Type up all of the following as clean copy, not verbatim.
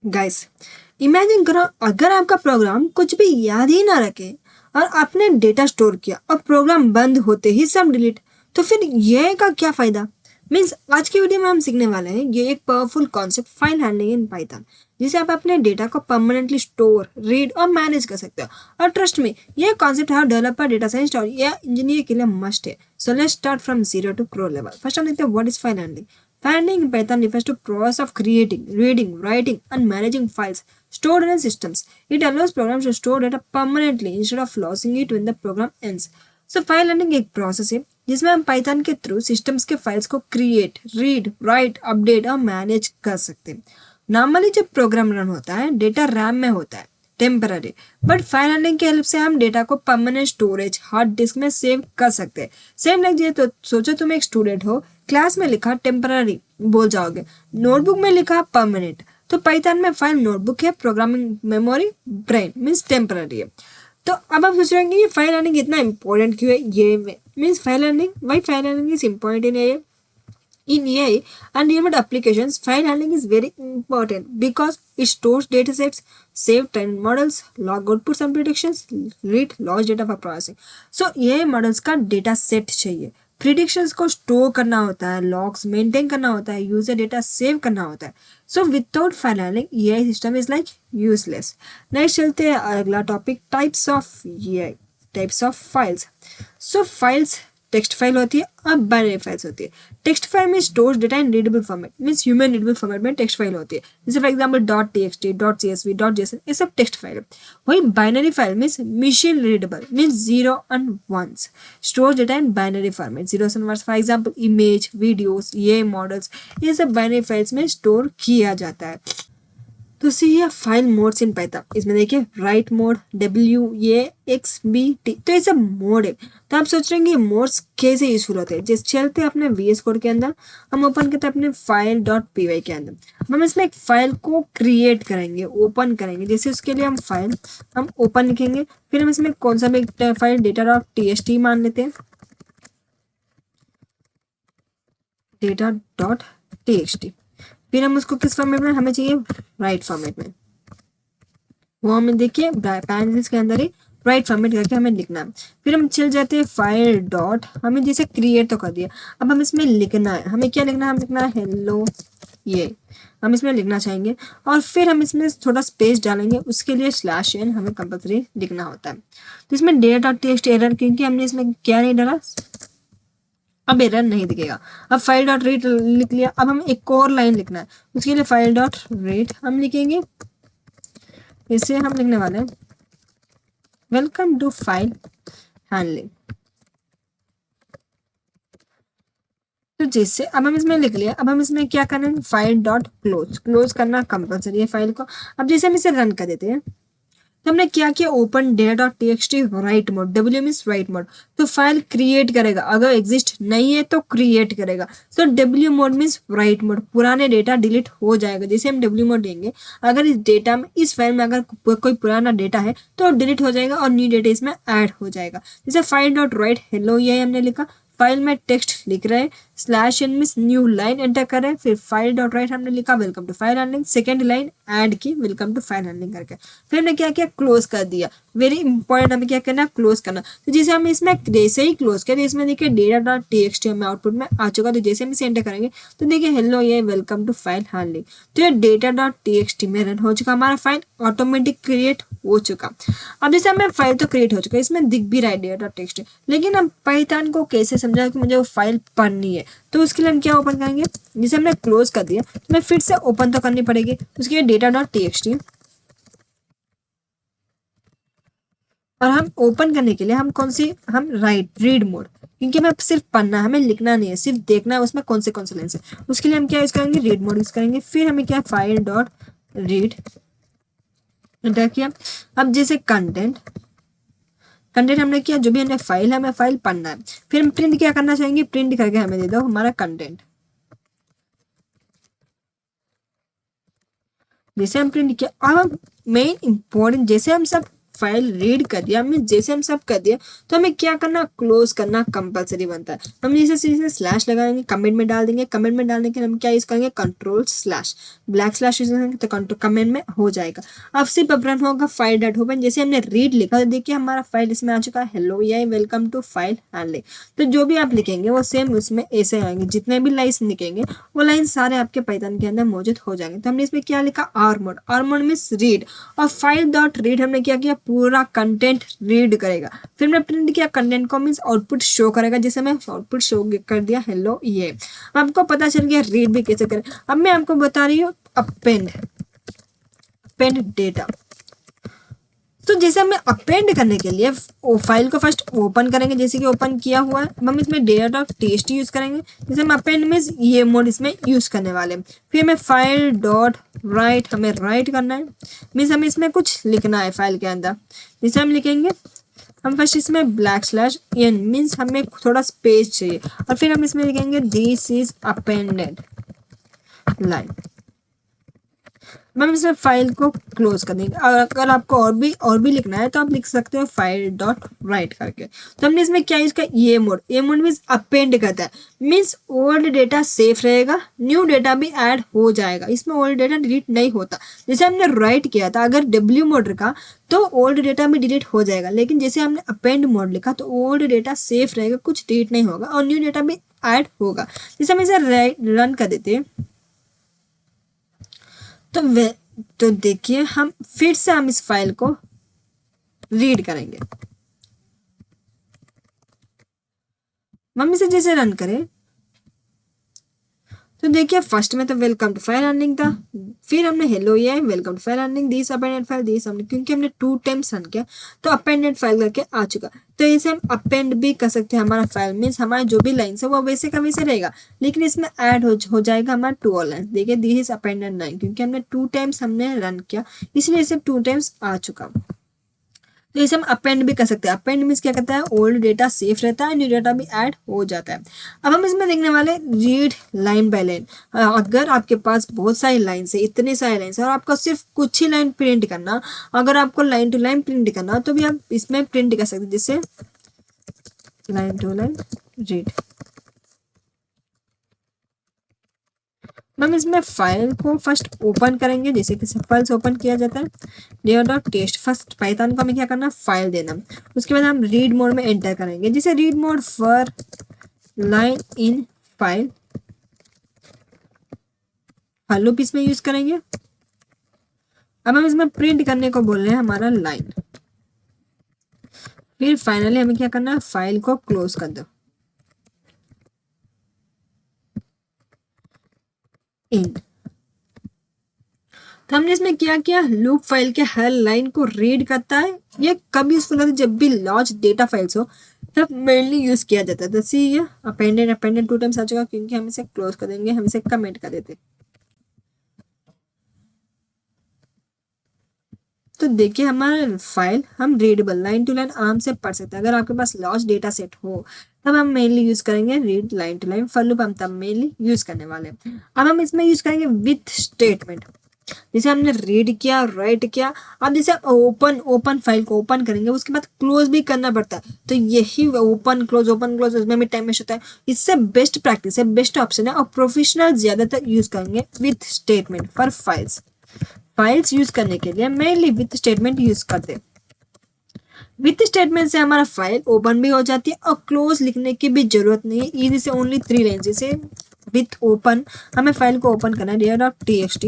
Guys, imagine करो अगर आपका प्रोग्राम कुछ भी याद ही ना रखे और आपने डेटा स्टोर किया और प्रोग्राम बंद होते ही सब डिलीट, तो फिर ये का क्या फायदा। मीन्स आज की वीडियो में हम सीखने वाले हैं ये एक powerful concept file handling in Python, जिसे आप अपने डेटा को परमानेंटली स्टोर, रीड और मैनेज कर सकते हो। और ट्रस्ट में ये कॉन्सेप्ट हर डेवलपर, डेटा साइंस और या इंजीनियर के लिए मस्ट है। So let's start from zero to pro level. First हम देखते हैं what is file handling. Handling in Python refers to process of creating, reading, writing, and managing files stored in systems. It allows programs to store data permanently instead of losing it when the program ends. So file handling एक process है जिसमें हम Python के through systems के files को create, read, right, update और manage कर सकते हैं। नॉर्मली जब प्रोग्राम रन होता है डेटा रैम में होता है, टेम्पररी, बट फाइल हैंडलिंग की हेल्प से हम डेटा को परमानेंट स्टोरेज हार्ड डिस्क में सेव कर सकते हैं। सेम लाइक ये तो सोचो तुम एक स्टूडेंट हो, क्लास में लिखा टेम्पररी बोल जाओगे, नोटबुक में लिखा परमानेंट। तो पाइथन में फाइल नोटबुक है, programming memory brain means temporary है। तो अब आप सोच रहे हैं कि ये फाइल हैंडलिंग इतना इंपॉर्टेंट क्यों है। ये means file handling, why file handling is important in ये in AI and real-world applications. File handling is very important because it stores datasets, save trained models, log outputs and predictions, read large data for processing. So AI models का data set चाहिए, predictions को store करना होता है, logs maintain करना होता है, user data save करना होता है. So without file handling, AI system is like useless. Next चलते हैं अगला topic, types of AI, types of files. So files text file होती है और बाइनरी फाइल्स होती है। टेक्स्ट फाइल में store data in readable format means human readable format में टेक्स्ट फाइल होती है, जैसे for example dot TXT, dot CSV, dot JSON, ये सब टेक्स्ट फाइल है। वही binary file means machine readable means zero and ones, store data in binary format, zero and ones. For example image, videos, ये models, ये सब binary files में store किया जाता है। तो सी ये फाइल मोड्स इन पाइथन, इसमें देखिए राइट मोड, WAXBT, तो ये सब मोड है। तो आप सोच रहे हैं कि मोड्स कैसे यूजफुल होते हैं। जैसे चलते हैं अपने VS कोड के अंदर, हम ओपन करते हैं अपने फाइल डॉट पी के अंदर। हम इसमें एक फाइल को क्रिएट करेंगे, ओपन करेंगे। जैसे उसके लिए हम ओपन लिखेंगे, फिर हम इसमें कौन सा भी फाइल डेटा डॉट TXT मान लेते हैं, डेटा डॉट TXT। फिर हम उसको किस फॉर्मेट में हमें चाहिए, राइट फॉर्मेट में। वो हमें देखिए पैरेंथेसिस के अंदर ही राइट फॉर्मेट करके हमें लिखना है। फिर हम चल जाते हैं फाइल डॉट, हमें जैसे क्रिएट तो कर दिया, अब हम इसमें लिखना है। हमें क्या लिखना है, हम लिखना है हेलो, ये हम इसमें लिखना चाहेंगे। और फिर हम इसमें थोड़ा स्पेस डालेंगे, उसके लिए /n हमें कंपल्सरी लिखना होता है। तो इसमें data.txt एरर, क्योंकि हमने इसमें क्या नहीं डाला, अब एरर नहीं दिखेगा। अब फाइल डॉट रीड लिख लिया, अब हम एक और लाइन लिखना है, उसके लिए फाइल डॉट रीड हम लिखेंगे। इसे हम लिखने वाले हैं वेलकम टू फाइल हैंडलिंग। तो जैसे अब हम इसमें लिख लिया, अब हम इसमें क्या करना है, फाइल डॉट क्लोज करना कंपल्सरी है फाइल को। अब जैसे हम इसे रन कर देते हैं, तो हमने क्या किया, open data.txt right mode, W means right mode, तो फाइल क्रिएट करेगा। अगर एग्जिस्ट नहीं है तो क्रिएट करेगा। तो W mode means right mode, पुराने डेटा डिलीट हो जाएगा। जैसे हम W मोड देंगे, अगर इस डेटा में, इस फाइल में अगर कोई पुराना डेटा है तो डिलीट हो जाएगा और न्यू डेटा इसमें ऐड हो जाएगा। जैसे फाइल डॉट राइट हेलो, ये हमने लिखा, फाइल में टेक्स्ट लिख रहे हैं, /n means new line enter कर रहे हैं, फिर फाइल डॉट राइट हमने लिखा welcome to file handling, second line add की वेलकम टू फाइल हैंडलिंग करके, फिर हमने क्या किया, क्लोज कर दिया। वेरी इंपॉर्टेंट, हमें क्या करना है, क्लोज करना। तो जैसे हम इसमें जैसे ही क्लोज करें, इसमें देखिए data.txt हमें आउटपुट में आ चुका। तो जैसे हम इसे एंटर करेंगे तो देखिए हेलो, ये वेलकम टू फाइल हैंडलिंग, तो ये data.txt में रन हो चुका, हमारा फाइल ऑटोमेटिक क्रिएट हो चुका। अब जैसे हमें फाइल तो क्रिएट हो चुका है, इसमें दिख भी रहा है data.txt, लेकिन हम पाइथन को कैसे समझा कि मुझे वो फाइल पढ़नी है। तो उसके लिए हम क्या ओपन करेंगे, जैसे हमने क्लोज कर दिया तो हमें फिर से ओपन तो करनी पड़ेगी। उसके लिए data.txt, और हम ओपन करने के लिए हम कौन सी, हम रीड मोड, क्योंकि हमें सिर्फ पढ़ना है, हमें लिखना नहीं है, सिर्फ देखना है उसमें कौन से लाइन्स है। उसके लिए हम क्या यूज करेंगे, रीड मोड यूज करेंगे। फिर हमें क्या, फाइल डॉट रीड एंटर किया। अब जैसे कंटेंट हमने किया, जो भी हमने फाइल है, हमें फाइल पढ़ना है। फिर हम प्रिंट क्या करना चाहेंगे, प्रिंट करके हमें दे दो हमारा कंटेंट। जैसे हम प्रिंट किया, अब हम मेन इंपॉर्टेंट, जैसे हम सब फाइल रीड कर दिया, हमें जैसे हम सब कर दिया, तो हमें क्या करना, क्लोज करना कंपलसरी बनता है। हम जैसे स्लैश लगाएंगे, कमेंट में डाल देंगे, कमेंट में डालने के लिए हम क्या यूज करेंगे, control slash, black slash use करेंगे तो कमेंट में हो जाएगा। अब सिर्फ अब रन होगा फाइल डॉट ओपन, जैसे हमने रीड लिखा तो देखिए हमारा फाइल इसमें आ चुका है, हेलो ये वेलकम टू फाइल हैंडलिंग। तो जो भी आप लिखेंगे वो सेम उसमें ऐसे आएंगे, जितने भी लाइन्स लिखेंगे वो लाइन सारे आपके पाइथन के अंदर मौजूद हो जाएंगे। तो हमने इसमें क्या लिखा, are mode, are mode means read, और फाइल डॉट रीड हमने क्या किया, पूरा कंटेंट रीड करेगा। फिर हमने प्रिंट किया कंटेंट को, मीन्स आउटपुट शो करेगा, जैसे मैं आउटपुट शो कर दिया हेलो ये। आपको पता चल गया रीड भी कैसे करें। अब मैं आपको बता रही हूँ अपेंड, अपेंड डेटा। तो जैसे हमें अपेंड करने के लिए वो फाइल को फर्स्ट ओपन करेंगे, जैसे कि ओपन किया हुआ है, हम इसमें डेटा डॉट टेस्ट यूज करेंगे। जैसे हम अपेंड में ये मोड इसमें यूज करने वाले हैं। फिर हमें फाइल डॉट राइट, हमें राइट करना है, मीन्स हमें इसमें कुछ लिखना है फाइल के अंदर। जैसे हम लिखेंगे, हम फर्स्ट इसमें ब्लैक स्लैश एन, मीन्स हमें थोड़ा स्पेस चाहिए, और फिर हम इसमें लिखेंगे this is appended line. Ma'am इसमें फाइल को क्लोज कर देंगे। और अगर आपको और भी लिखना है तो आप लिख सकते हो फाइल डॉट राइट करके। तो हमने इसमें क्या यूज किया, ये मोड मीन्स अपेंड करता है, मीन्स ओल्ड डेटा सेफ रहेगा, न्यू डेटा भी ऐड हो जाएगा, इसमें ओल्ड डेटा डिलीट नहीं होता। जैसे हमने राइट किया था, अगर डब्ल्यू मोड रखा तो ओल्ड डेटा भी डिलीट हो जाएगा, लेकिन जैसे हमने अपेंड मोड लिखा तो ओल्ड डेटा सेफ रहेगा, कुछ डिलीट नहीं होगा और न्यू डेटा भी ऐड होगा। जैसे हम इसे रन कर देते हैं तो देखिए हम फिर से हम इस फाइल को रीड करेंगे। हम इसे जैसे रन करें तो देखिए फर्स्ट में तो वेलकम टू फाइल अर्निंग था, फिर हमने हेलो ये welcome to file handling this appended file this, हमने क्योंकि हमने 2 टाइम्स रन किया तो अपेंडेड फाइल करके आ चुका। तो इसे हम अपेंड भी कर सकते हैं, हमारा फाइल मीन्स हमारा जो भी लाइन है वो वैसे का वैसे रहेगा, लेकिन इसमें ऐड हो जाएगा हमारा 2 और लाइन। देखिए दिस इज अपेंडेड लाइन, क्योंकि हमने 2 टाइम्स हमने रन किया इसलिए इसे 2 टाइम्स आ चुका। तो इसे हम अपेंड भी कर सकते हैं। अपेंड मीन्स क्या करता है, ओल्ड डेटा सेफ रहता है, न्यू डेटा भी ऐड हो जाता है। अब हम इसमें देखने वाले रीड लाइन बाय लाइन। अगर आपके पास बहुत सारी लाइन्स है, इतने सारे लाइन्स है और आपको सिर्फ कुछ ही लाइन प्रिंट करना, अगर आपको लाइन टू लाइन प्रिंट करना तो भी आप इसमें प्रिंट कर सकते हैं, जैसे लाइन टू लाइन रीड। हम इसमें फाइल को फर्स्ट ओपन करेंगे, जैसे कि फाइल से ओपन किया जाता है, data dot test. First Python को हमें क्या करना, फाइल देना। उसके बाद हम रीड मोड में एंटर करेंगे, जैसे read mode for line in file, file loop इसमें यूज करेंगे। अब हम इसमें प्रिंट करने को बोल रहे हैं हमारा लाइन। फिर फाइनली हमें क्या करना है, फाइल को क्लोज कर दो, एंड। तो हमने इसमें क्या किया, लूप फाइल के हर लाइन को रीड करता है। ये कब यूजफुल होता है, जब भी लार्ज डेटा फाइल्स हो तब मेनली यूज किया जाता है। जैसे ये अपेंडेड 2 टाइम्स आ चुका, क्योंकि हम इसे क्लोज कर देंगे, हम इसे कमेंट कर देते। तो देखिए हमारा फाइल हम रीडेबल लाइन टू लाइन आराम से पढ़ सकते हैं। अगर आपके पास लार्ज डेटा सेट हो तब हम मेनली यूज करेंगे read line to line. For loop हम तब मेनली यूज करने वाले हैं। अब हम इसमें यूज करेंगे विथ स्टेटमेंट। जैसे हमने रीड किया, राइट किया, अब जैसे ओपन फाइल को ओपन करेंगे उसके बाद क्लोज भी करना पड़ता है। तो यही ओपन क्लोज उसमें भी टाइम वेस्ट होता है। इससे बेस्ट प्रैक्टिस है, बेस्ट ऑप्शन है, और प्रोफेशनल ज्यादातर यूज करेंगे with statement for files use करने के लिए मेनली विथ स्टेटमेंट यूज करते हैं। विथ स्टेटमेंट से हमारा फाइल ओपन भी हो जाती है और क्लोज लिखने की भी जरूरत नहीं है। इजी से ओनली 3 लाइन। जैसे विथ ओपन हमें फाइल को ओपन करना है reader.txt,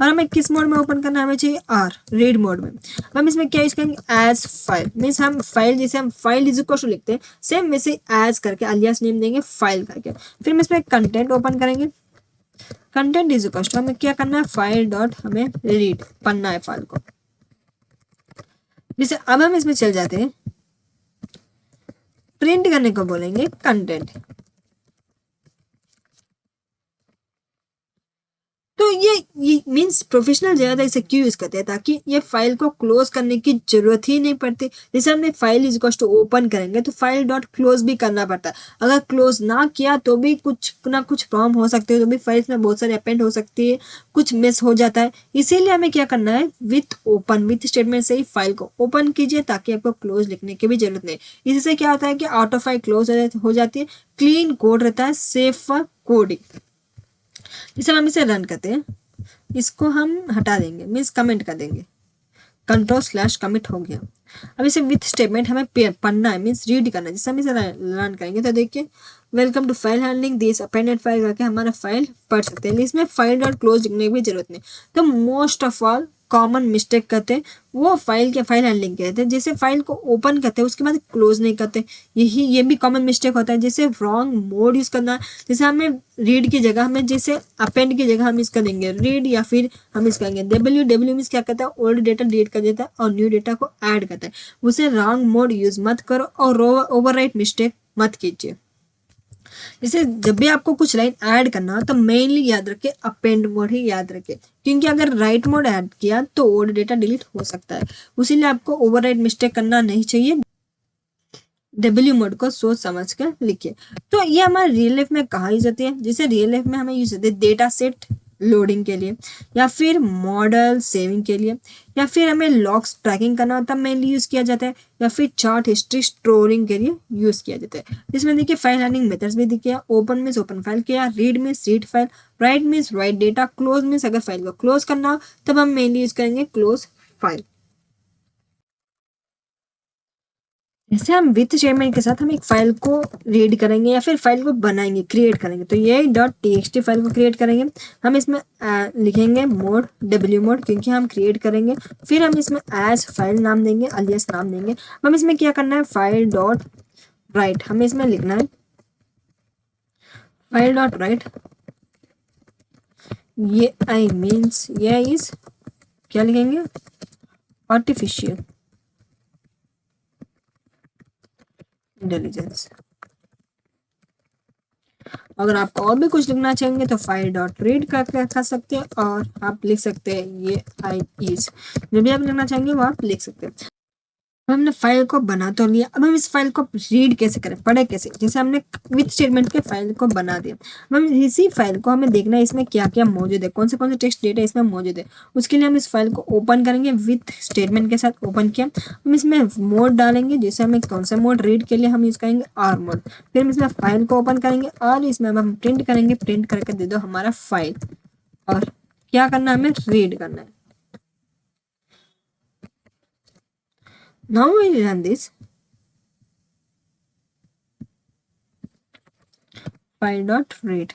और हमें किस मोड में ओपन करना है, हमें चाहिए आर रीड मोड में। हम इसमें क्या यूज करेंगे, एज फाइल, मीन्स हम फाइल जैसे हम फाइल इज इक्वल टू लिखते हैं सेम वैसे एज करके अलियास नेम देंगे फाइल करके। फिर हम इसमें कंटेंट ओपन करेंगे, कंटेंट इज इक्वल टू हमें क्या करना है, फाइल डॉट हमें रीड पढ़ना है फाइल को। जैसे अब हम इसमें चल जाते हैं, प्रिंट करने को बोलेंगे कंटेंट। तो ये मीन्स प्रोफेशनल ज़्यादा इसे क्यों यूज़ करते हैं, ताकि ये फाइल को क्लोज करने की ज़रूरत ही नहीं पड़ती। जैसे हमने file is equals to open करेंगे तो फाइल डॉट क्लोज भी करना पड़ता है। अगर क्लोज ना किया तो भी कुछ ना कुछ प्रॉब्लम हो सकती है, तो भी फाइल्स में बहुत सारी अपेंड हो सकती है, कुछ मिस हो जाता है। इसीलिए हमें क्या करना है, विथ स्टेटमेंट से ही फाइल को ओपन कीजिए, ताकि आपको क्लोज लिखने की भी जरूरत नहीं। इससे क्या होता है कि ऑटो फाइल क्लोज हो जाती है, क्लीन कोड रहता है, सेफ फॉर कोडिंग। जैसे हम इसे रन करते हैं, इसको हम हटा देंगे, मीन्स कमेंट कर देंगे, कंट्रोल/कमिट हो गया। अब इसे विथ स्टेटमेंट हमें पढ़ना है, मीन्स रीड करना है। जैसे हम इसे रन करेंगे तो देखिए, welcome to file handling this appended file करके हमारा फाइल पढ़ सकते हैं। इसमें फाइल डॉट क्लोज लिखने की भी जरूरत नहीं। तो most of all common mistake करते हैं वो फाइल हैंडलिंग कहते हैं, जैसे फाइल को ओपन करते हैं उसके बाद क्लोज नहीं करते। ये भी कॉमन मिस्टेक होता है। जैसे रॉन्ग मोड यूज करना, जैसे हमें रीड की जगह हमें जैसे अपेंड की जगह हम इसका देंगे रीड, या फिर हम इसका देंगे डब्ल्यू मीन्स क्या करता है, ओल्ड डेटा डिलीट कर देता है और न्यू डेटा को ऐड करता है। उसे रॉन्ग मोड यूज मत करो और ओवरराइट मिस्टेक मत कीजिए। जैसे जब भी आपको कुछ लाइन ऐड करना हो तो मेनली याद रखे अपेंड मोड ही याद रखे, क्योंकि अगर राइट मोड ऐड किया तो ओल्ड डेटा डिलीट हो सकता है। उसीलिए आपको ओवरराइट मिस्टेक करना नहीं चाहिए। डब्ल्यू मोड को सोच समझ कर लिखिए। तो ये हमारे रियल लाइफ में कहाँ यूज होती है, जैसे रियल लाइफ में हमें यूज होती है डेटा सेट लोडिंग के लिए, या फिर मॉडल सेविंग के लिए, या फिर हमें लॉग्स ट्रैकिंग करना होता है मेनली यूज किया जाता है, या फिर चार्ट हिस्ट्री स्टोरिंग के लिए यूज किया जाता है। इसमें देखिए फाइल हैंडलिंग मेथड्स भी दिखे, ओपन मीन्स ओपन फाइल किया, read means read file, write means right data, close means अगर फाइल को क्लोज करना हो तब हम मेनली यूज करेंगे क्लोज फाइल। जैसे हम विथ स्टेटमेंट के साथ हम एक फाइल को रीड करेंगे या फिर फाइल को बनाएंगे, क्रिएट करेंगे, तो ये .txt फाइल को क्रिएट करेंगे। हम इसमें लिखेंगे मोड डब्ल्यू मोड, क्योंकि हम क्रिएट करेंगे। फिर हम इसमें एज फाइल नाम देंगे, अलियास नाम देंगे। हम इसमें क्या करना है, फाइल डॉट राइट हमें इसमें लिखना है, फाइल डॉट राइट। ये आई मीन्स ये इज क्या लिखेंगे, आर्टिफिशियल इंटेलिजेंस। अगर आप और भी कुछ लिखना चाहेंगे तो फाइल डॉट रीड कर सकते हैं, और आप लिख सकते हैं ये आई इज, जो भी आप लिखना चाहेंगे वो आप लिख सकते हैं। अब हमने फाइल को बना तो लिया, अब हम इस फाइल को रीड कैसे करें, पढ़े कैसे। जैसे हमने विथ स्टेटमेंट के फाइल को बना दिया, अब हम इसी फाइल को हमें देखना है इसमें क्या क्या मौजूद है, कौन से टेक्स्ट डेटा इसमें मौजूद है। उसके लिए हम इस फाइल को ओपन करेंगे, विथ स्टेटमेंट के साथ ओपन किया। हम इसमें मोड डालेंगे, जैसे हमें कौन सा मोड, रीड के लिए हम यूज करेंगे आर मोड। फिर हम इसमें फाइल को ओपन करेंगे और इसमें हम प्रिंट करेंगे, प्रिंट करके दे दो हमारा फाइल, और क्या करना है, हमें रीड करना है। Now we run this file dot read।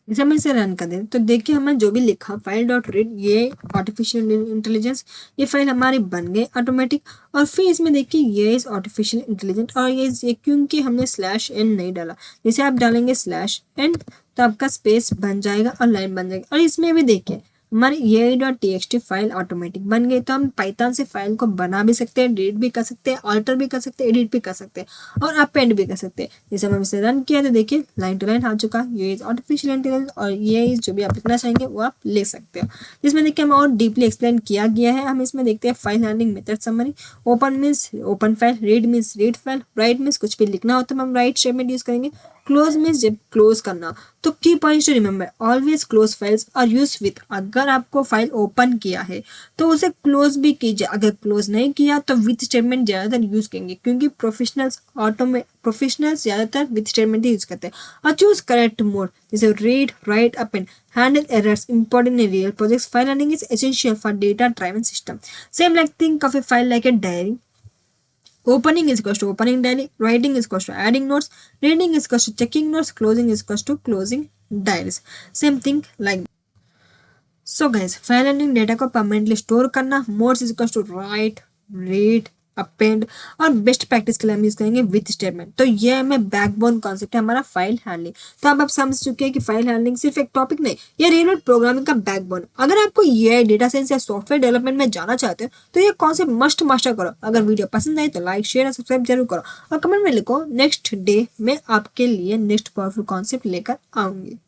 जैसे हम इसे रन कर दें तो देखिए हमें जो भी लिखा फाइल डॉट रीड, ये आर्टिफिशियल इंटेलिजेंस, ये फाइल हमारी बन गई ऑटोमेटिक। और फिर इसमें देखिए ये इस आर्टिफिशियल इंटेलिजेंट, और ये क्योंकि हमने /n नहीं डाला। जैसे आप डालेंगे /n तो आपका स्पेस बन जाएगा और लाइन बन जाएगी। और इसमें भी देखिए हमारी ये .txt फाइल ऑटोमेटिक बन गई। तो हम पाइथन से फाइल को बना भी सकते हैं, डिलीट भी कर सकते हैं, अल्टर भी कर सकते हैं, एडिट भी कर सकते हैं और अपेंड भी कर सकते हैं। जैसे हम इसे रन किया तो देखिए लाइन टू लाइन आ चुका। ये आर्टिफिशियल इंटेलिजेंस, और ये जो भी आप लिखना चाहेंगे वो आप लिख सकते हो। जिसमें देखिए हम और डीपली एक्सप्लेन किया गया है। हम इसमें देखते हैं file handling method summary. Open means open file, read means read file, write means कुछ भी लिखना हो तो हम राइट स्टेटमेंट यूज करेंगे, क्लोज मीन्स जब क्लोज करना। तो key points to remember, always close files are use with. अगर आपको फाइल ओपन किया है तो उसे क्लोज भी कीजिए, अगर क्लोज नहीं किया तो विथ स्टेटमेंट ज्यादातर यूज करेंगे, क्योंकि प्रोफेशनल्स ज्यादातर विथ स्टेटमेंट ही यूज करते हैं। और चूज करेक्ट मोड, जैसे read, right, append, handle errors important in real projects. File handling is essential for data driven system. Same like think of a file like a diary. Opening is equals to opening diary, writing is equals to adding notes, reading is equals to checking notes, closing is equals to closing diaries. Same thing like that. So guys, file handling data को permanently store करना, modes is equals to write, read, append, और best practice के लिए हम use करेंगे with statement. तो ये हमें बैकबोन कॉन्सेप्ट है हमारा फाइल हैंडलिंग। तो अब आप समझ चुके हैं कि फाइल हैंडलिंग सिर्फ एक टॉपिक नहीं, ये रियल वर्ल्ड प्रोग्रामिंग का बैकबोन। अगर आपको ये डेटा साइंस या सॉफ्टवेयर डेवलपमेंट में जाना चाहते हो तो ये कॉन्सेप्ट मस्ट मास्टर करो। अगर वीडियो पसंद आई तो लाइक, शेयर और सब्सक्राइब जरूर करो, और कमेंट में लिखो नेक्स्ट डे में आपके लिए नेक्स्ट पावरफुल कॉन्सेप्ट लेकर आऊंगी।